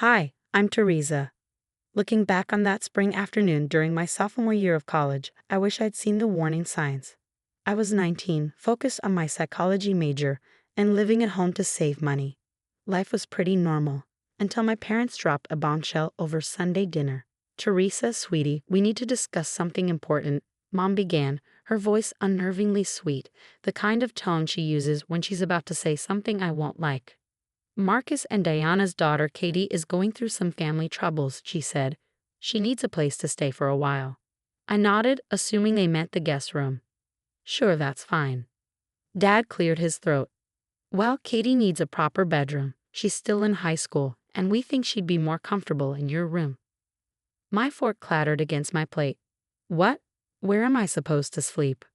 Hi, I'm Teresa. Looking back on that spring afternoon during my sophomore year of college, I wish I'd seen the warning signs. I was 19, focused on my psychology major, and living at home to save money. Life was pretty normal, until my parents dropped a bombshell over Sunday dinner. Teresa, sweetie, we need to discuss something important, Mom began, her voice unnervingly sweet, the kind of tone she uses when she's about to say something I won't like. Marcus and Diana's daughter Katie is going through some family troubles, she said. She needs a place to stay for a while. I nodded, assuming they meant the guest room. Sure, that's fine. Dad cleared his throat. Well, Katie needs a proper bedroom. She's still in high school, and we think she'd be more comfortable in your room. My fork clattered against my plate. What? Where am I supposed to sleep?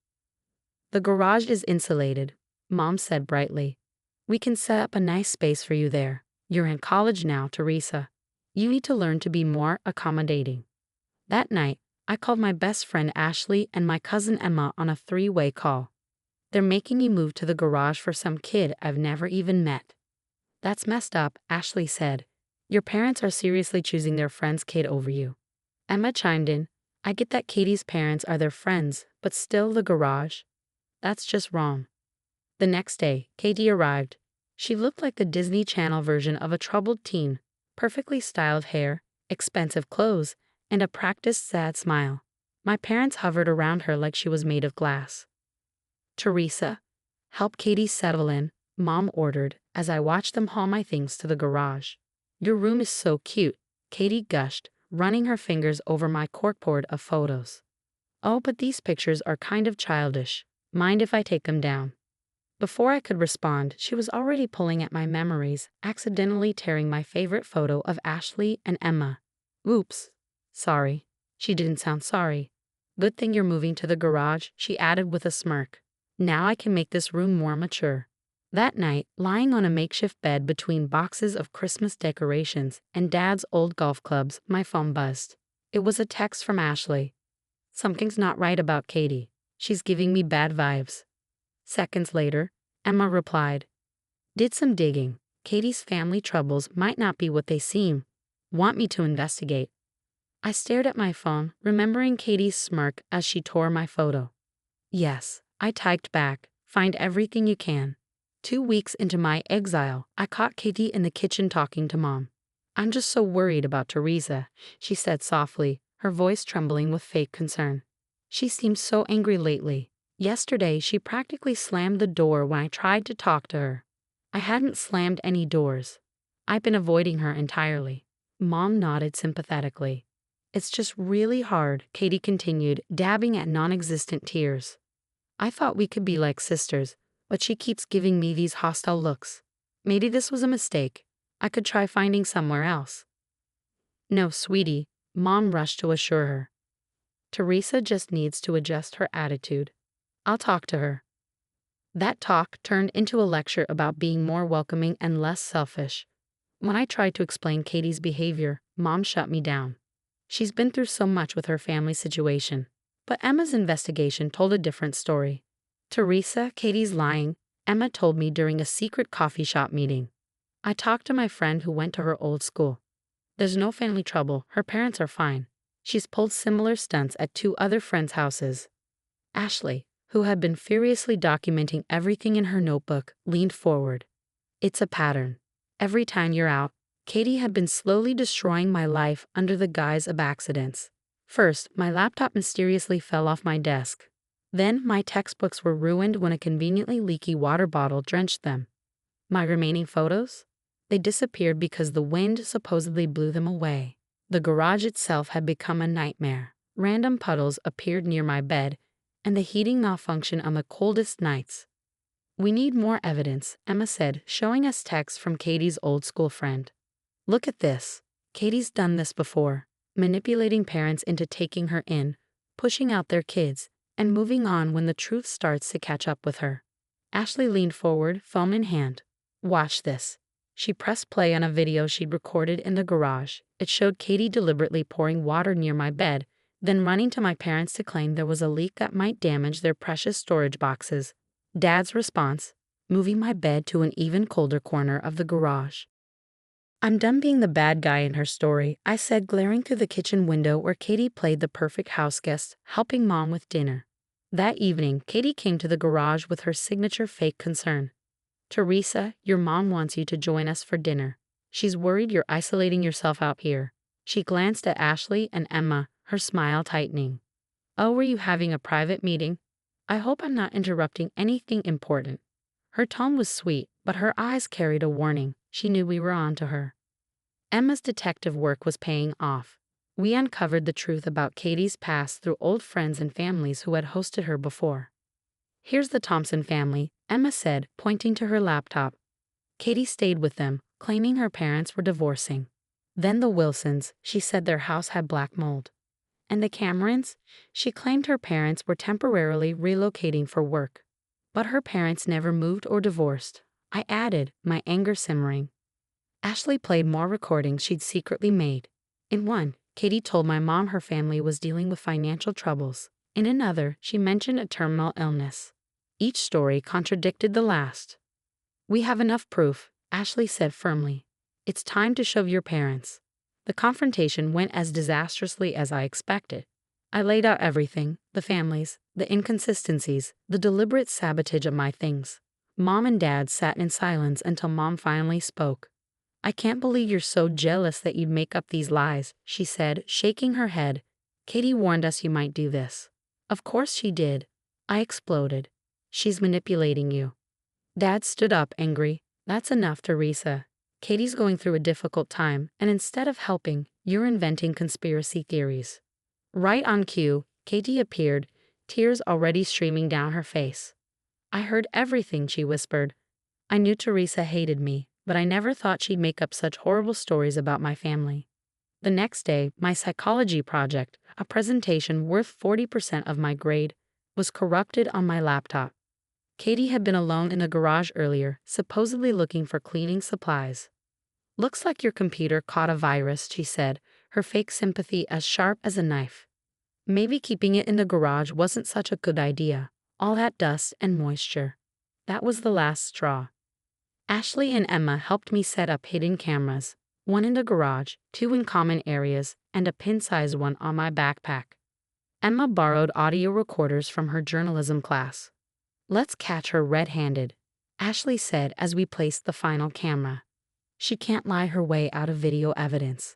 The garage is insulated, Mom said brightly. We can set up a nice space for you there. You're in college now, Teresa. You need to learn to be more accommodating. That night, I called my best friend Ashley and my cousin Emma on a three-way call. They're making me move to the garage for some kid I've never even met. That's messed up, Ashley said. Your parents are seriously choosing their friend's kid over you. Emma chimed in. I get that Katie's parents are their friends, but still the garage? That's just wrong. The next day, Katie arrived. She looked like the Disney Channel version of a troubled teen, perfectly styled hair, expensive clothes, and a practiced sad smile. My parents hovered around her like she was made of glass. Teresa, help Katie settle in, Mom ordered as I watched them haul my things to the garage. Your room is so cute, Katie gushed, running her fingers over my corkboard of photos. Oh, but these pictures are kind of childish. Mind if I take them down? Before I could respond, she was already pulling at my memories, accidentally tearing my favorite photo of Ashley and Emma. Oops. Sorry. She didn't sound sorry. Good thing you're moving to the garage, she added with a smirk. Now I can make this room more mature. That night, lying on a makeshift bed between boxes of Christmas decorations and Dad's old golf clubs, my phone buzzed. It was a text from Ashley. Something's not right about Katie. She's giving me bad vibes. Seconds later, Emma replied, Did some digging. Katie's family troubles might not be what they seem. Want me to investigate? I stared at my phone, remembering Katie's smirk as she tore my photo. Yes, I typed back, find everything you can. 2 weeks into my exile, I caught Katie in the kitchen talking to Mom. I'm just so worried about Teresa, she said softly, her voice trembling with fake concern. She seems so angry lately. Yesterday, she practically slammed the door when I tried to talk to her. I hadn't slammed any doors. I've been avoiding her entirely. Mom nodded sympathetically. It's just really hard, Katie continued, dabbing at non-existent tears. I thought we could be like sisters, but she keeps giving me these hostile looks. Maybe this was a mistake. I could try finding somewhere else. No, sweetie, Mom rushed to assure her. Teresa just needs to adjust her attitude. I'll talk to her. That talk turned into a lecture about being more welcoming and less selfish. When I tried to explain Katie's behavior, Mom shut me down. She's been through so much with her family situation. But Emma's investigation told a different story. Teresa, Katie's lying, Emma told me during a secret coffee shop meeting. I talked to my friend who went to her old school. There's no family trouble, her parents are fine. She's pulled similar stunts at 2 other friends' houses. Ashley, who had been furiously documenting everything in her notebook, leaned forward. It's a pattern. Every time you're out, Katie had been slowly destroying my life under the guise of accidents. First, my laptop mysteriously fell off my desk. Then, my textbooks were ruined when a conveniently leaky water bottle drenched them. My remaining photos? They disappeared because the wind supposedly blew them away. The garage itself had become a nightmare. Random puddles appeared near my bed, and the heating malfunctioned on the coldest nights. We need more evidence, Emma said, showing us texts from Katie's old school friend. Look at this. Katie's done this before, manipulating parents into taking her in, pushing out their kids, and moving on when the truth starts to catch up with her. Ashley leaned forward, phone in hand. Watch this. She pressed play on a video she'd recorded in the garage. It showed Katie deliberately pouring water near my bed, then running to my parents to claim there was a leak that might damage their precious storage boxes. Dad's response, moving my bed to an even colder corner of the garage. I'm done being the bad guy in her story, I said, glaring through the kitchen window where Katie played the perfect houseguest, helping Mom with dinner. That evening, Katie came to the garage with her signature fake concern. Teresa, your mom wants you to join us for dinner. She's worried you're isolating yourself out here. She glanced at Ashley and Emma, her smile tightening. Oh, were you having a private meeting? I hope I'm not interrupting anything important. Her tone was sweet, but her eyes carried a warning. She knew we were on to her. Emma's detective work was paying off. We uncovered the truth about Katie's past through old friends and families who had hosted her before. Here's the Thompson family, Emma said, pointing to her laptop. Katie stayed with them, claiming her parents were divorcing. Then the Wilsons, she said their house had black mold. And the Camerons? She claimed her parents were temporarily relocating for work. But her parents never moved or divorced, I added, my anger simmering. Ashley played more recordings she'd secretly made. In one, Katie told my mom her family was dealing with financial troubles. In another, she mentioned a terminal illness. Each story contradicted the last. We have enough proof, Ashley said firmly. It's time to show your parents. The confrontation went as disastrously as I expected. I laid out everything, the families, the inconsistencies, the deliberate sabotage of my things. Mom and Dad sat in silence until Mom finally spoke. I can't believe you're so jealous that you'd make up these lies, she said, shaking her head. Katie warned us you might do this. Of course she did. I exploded. She's manipulating you. Dad stood up angry. That's enough, Teresa. Katie's going through a difficult time, and instead of helping, you're inventing conspiracy theories. Right on cue, Katie appeared, tears already streaming down her face. I heard everything, she whispered. I knew Teresa hated me, but I never thought she'd make up such horrible stories about my family. The next day, my psychology project, a presentation worth 40% of my grade, was corrupted on my laptop. Katie had been alone in the garage earlier, supposedly looking for cleaning supplies. Looks like your computer caught a virus, she said, her fake sympathy as sharp as a knife. Maybe keeping it in the garage wasn't such a good idea. All that dust and moisture. That was the last straw. Ashley and Emma helped me set up hidden cameras, one in the garage, two in common areas, and a pin-sized one on my backpack. Emma borrowed audio recorders from her journalism class. Let's catch her red-handed, Ashley said as we placed the final camera. She can't lie her way out of video evidence.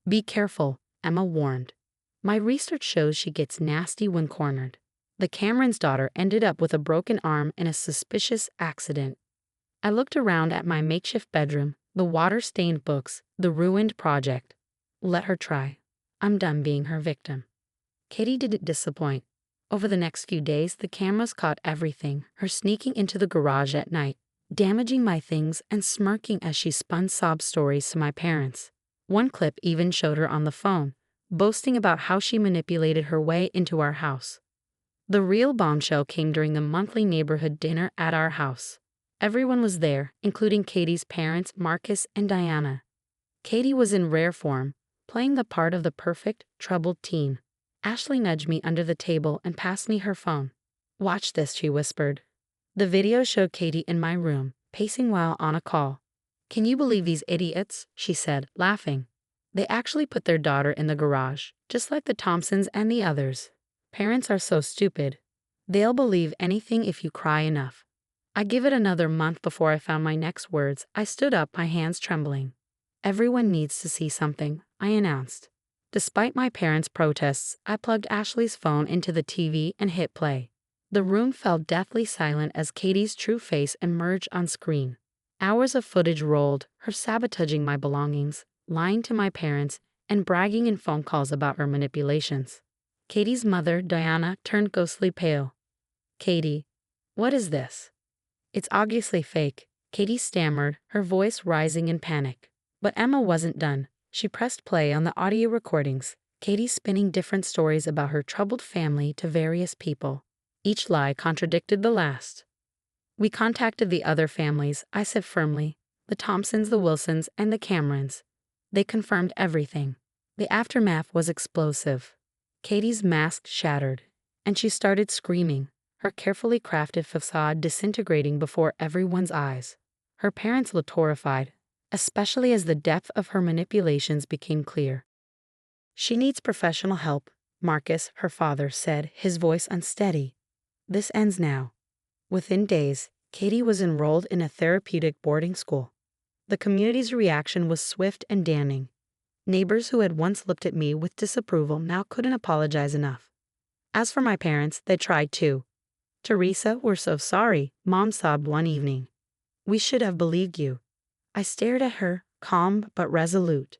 Be careful, Emma warned. My research shows she gets nasty when cornered. The Cameron's daughter ended up with a broken arm in a suspicious accident. I looked around at my makeshift bedroom, the water-stained books, the ruined project. Let her try. I'm done being her victim. Katie didn't disappoint. Over the next few days, the cameras caught everything, her sneaking into the garage at night, damaging my things and smirking as she spun sob stories to my parents. One clip even showed her on the phone, boasting about how she manipulated her way into our house. The real bombshell came during the monthly neighborhood dinner at our house. Everyone was there, including Katie's parents, Marcus and Diana. Katie was in rare form, playing the part of the perfect, troubled teen. Ashley nudged me under the table and passed me her phone. Watch this, she whispered. The video showed Katie in my room, pacing while on a call. Can you believe these idiots? She said, laughing. They actually put their daughter in the garage, just like the Thompsons and the others. Parents are so stupid. They'll believe anything if you cry enough. I give it another month before I found my next words. I stood up, my hands trembling. Everyone needs to see something, I announced. Despite my parents' protests, I plugged Ashley's phone into the TV and hit play. The room fell deathly silent as Katie's true face emerged on screen. Hours of footage rolled, her sabotaging my belongings, lying to my parents, and bragging in phone calls about her manipulations. Katie's mother, Diana, turned ghostly pale. Katie, what is this? It's obviously fake, Katie stammered, her voice rising in panic. But Emma wasn't done. She pressed play on the audio recordings, Katie spinning different stories about her troubled family to various people. Each lie contradicted the last. We contacted the other families, I said firmly, the Thompsons, the Wilsons, and the Camerons. They confirmed everything. The aftermath was explosive. Katie's mask shattered, and she started screaming, her carefully crafted facade disintegrating before everyone's eyes. Her parents looked horrified. especially as the depth of her manipulations became clear. She needs professional help, Marcus, her father said, his voice unsteady. This ends now. Within days, Katie was enrolled in a therapeutic boarding school. The community's reaction was swift and damning. Neighbors who had once looked at me with disapproval now couldn't apologize enough. As for my parents, they tried too. Teresa, we're so sorry, Mom sobbed one evening. We should have believed you. I stared at her, calm but resolute.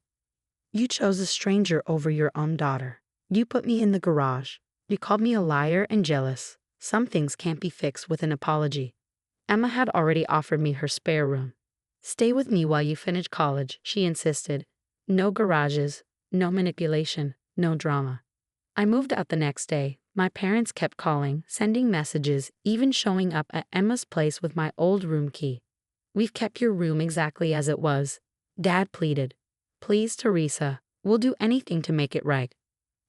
You chose a stranger over your own daughter. You put me in the garage. You called me a liar and jealous. Some things can't be fixed with an apology. Emma had already offered me her spare room. Stay with me while you finish college, she insisted. No garages, no manipulation, no drama. I moved out the next day. My parents kept calling, sending messages, even showing up at Emma's place with my old room key. We've kept your room exactly as it was, Dad pleaded. Please, Teresa, we'll do anything to make it right.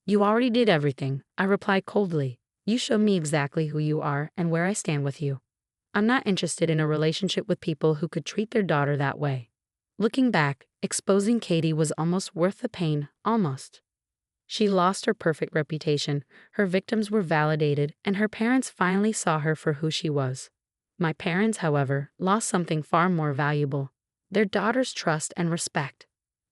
You already did everything, I replied coldly. You showed me exactly who you are and where I stand with you. I'm not interested in a relationship with people who could treat their daughter that way. Looking back, exposing Katie was almost worth the pain, almost. She lost her perfect reputation, her victims were validated, and her parents finally saw her for who she was. My parents, however, lost something far more valuable, their daughter's trust and respect.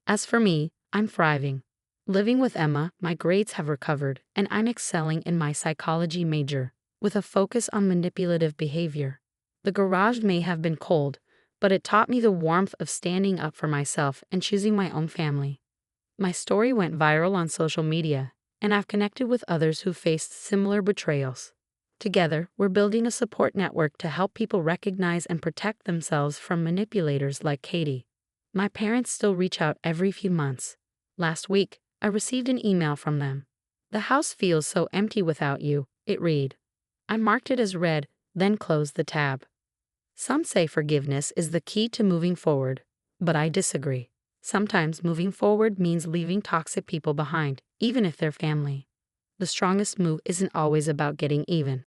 As for me, I'm thriving. Living with Emma, my grades have recovered, and I'm excelling in my psychology major, with a focus on manipulative behavior. The garage may have been cold, but it taught me the warmth of standing up for myself and choosing my own family. My story went viral on social media, and I've connected with others who faced similar betrayals. Together, we're building a support network to help people recognize and protect themselves from manipulators like Katie. My parents still reach out every few months. Last week, I received an email from them. The house feels so empty without you, it read. I marked it as read, then closed the tab. Some say forgiveness is the key to moving forward, but I disagree. Sometimes moving forward means leaving toxic people behind, even if they're family. The strongest move isn't always about getting even.